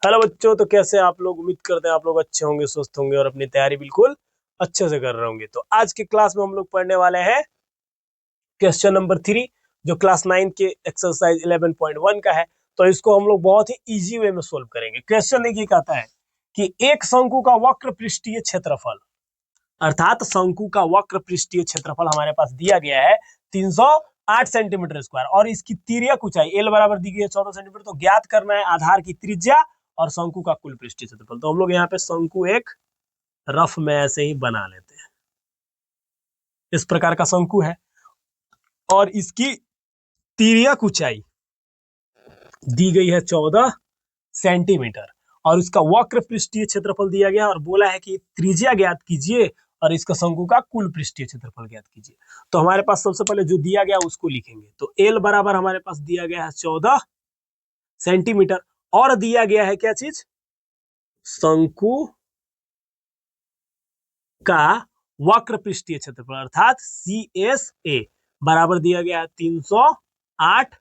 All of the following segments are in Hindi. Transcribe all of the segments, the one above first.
हेलो बच्चों, तो कैसे आप लोग? उम्मीद करते हैं आप लोग अच्छे होंगे, स्वस्थ होंगे और अपनी तैयारी बिल्कुल अच्छे से कर रहे होंगे। तो आज के क्लास में हम लोग पढ़ने वाले हैं क्वेश्चन नंबर 3, जो क्लास 9 के एक्सरसाइज 11.1 का है। तो इसको हम लोग बहुत ही इजी वे में सोल्व करेंगे। क्वेश्चन देखिए, कहता है कि एक शंकु का वक्र पृष्ठीय क्षेत्रफल, अर्थात शंकु का वक्र पृष्ठीय क्षेत्रफल हमारे पास दिया गया है 308 सेंटीमीटर स्क्वायर, और इसकी तिर्यक ऊंचाई एल बराबर दी गई है 14 सेंटीमीटर। तो ज्ञात करना है आधार की त्रिज्या और शंकु का कुल पृष्ठीय क्षेत्रफल। तो हम लोग यहाँ पे शंकु एक रफ में ऐसे ही बना लेते हैं। इस प्रकार का शंकु है और इसकी तिर्यक ऊंचाई दी गई है 14 सेंटीमीटर, और उसका वक्र पृष्ठीय क्षेत्रफल दिया गया और बोला है कि त्रिज्या ज्ञात कीजिए और इसका शंकु का कुल पृष्ठीय क्षेत्रफल ज्ञात कीजिए। तो हमारे पास सबसे पहले जो दिया गया उसको लिखेंगे। तो एल बराबर हमारे पास दिया गया है 14 सेंटीमीटर, और दिया गया है क्या चीज? शंकु का वक्र पृष्ठीय क्षेत्रफल, अर्थात CSA बराबर दिया गया है 308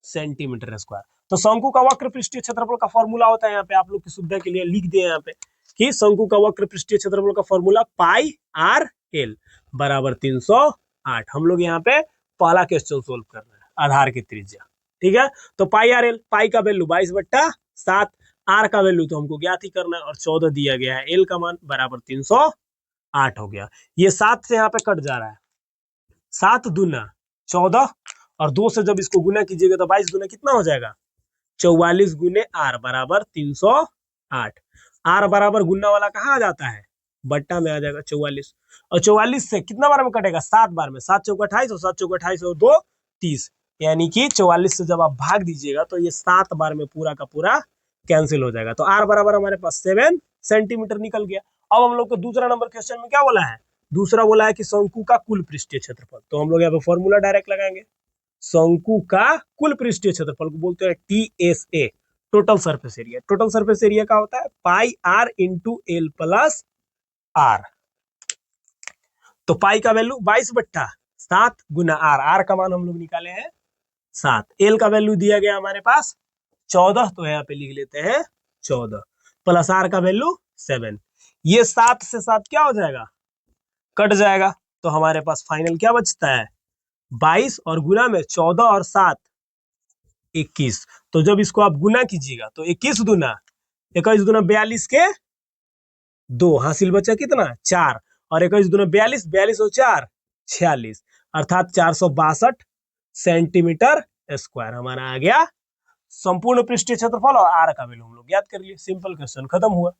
सेंटीमीटर स्क्वायर। तो शंकु का वक्र पृष्ठीय क्षेत्रफल का फॉर्मूला होता है, यहाँ पे आप लोग की सुविधा के लिए लिख दिए यहाँ पे कि शंकु का वक्र पृष्ठीय क्षेत्रफल का फॉर्मूला पाई आर एल बराबर 308। हम लोग यहाँ पे पहला क्वेश्चन सोल्व कर रहे हैं, आधार की त्रिज्या। ठीक है, तो पाई आर एल, पाई का वैल्यू 22/7, आर का वैल्यू तो हमको ज्ञात ही करना है और 14 दिया गया है, एल का मान बराबर 308 हो गया। ये 7 से यहाँ पे कट जा रहा है, 7 दूना 14, और 2 से जब इसको गुना कीजिएगा तो 22 दूना कितना हो जाएगा? 44 गुने आर बराबर 308। आर बराबर गुना वाला कहाँ आ जाता है? बट्टा में आ जाएगा 44, और 44 से कितना बार में कटेगा? 7 बार में। 7 चौक 28 और 7 चौक 28 और 2 30, यानी कि 44 से जब आप भाग दीजिएगा तो ये 7 बार में पूरा का पूरा कैंसिल हो जाएगा। तो आर बराबर हमारे पास 7 सेंटीमीटर निकल गया। अब हम लोग को दूसरा नंबर क्वेश्चन में क्या बोला है? दूसरा बोला है कि शंकु का कुल पृष्ठीय क्षेत्रफल। तो हम लोग यहाँ पे फॉर्मूला डायरेक्ट लगाएंगे। शंकु का कुल पृष्ठीय क्षेत्रफल को बोलते हैं TSA, total surface area. Total surface area का होता है pi r into l plus r. तो पाई का वैल्यू 22/7 गुना आर, आर का मान हम लोग निकाले हैं 7, एल का वैल्यू दिया गया हमारे पास 14, तो यहाँ पे लिख लेते हैं 14, प्लस आर का वैल्यू 7। ये 7 से 7 क्या हो जाएगा? कट जाएगा। तो हमारे पास फाइनल क्या बचता है? 22, और गुना में 14 और 7 21। तो जब इसको आप गुना कीजिएगा तो 21 दूना 21 दूना 42 के 2, हासिल बचा कितना? 4, और 21 दूना 42, 42 और 4 46, अर्थात 462 सेंटीमीटर स्क्वायर हमारा आ गया संपूर्ण पृष्ठीय क्षेत्रफल, और आर का वैल्यू हम लोग याद कर लिए। सिंपल क्वेश्चन खत्म हुआ।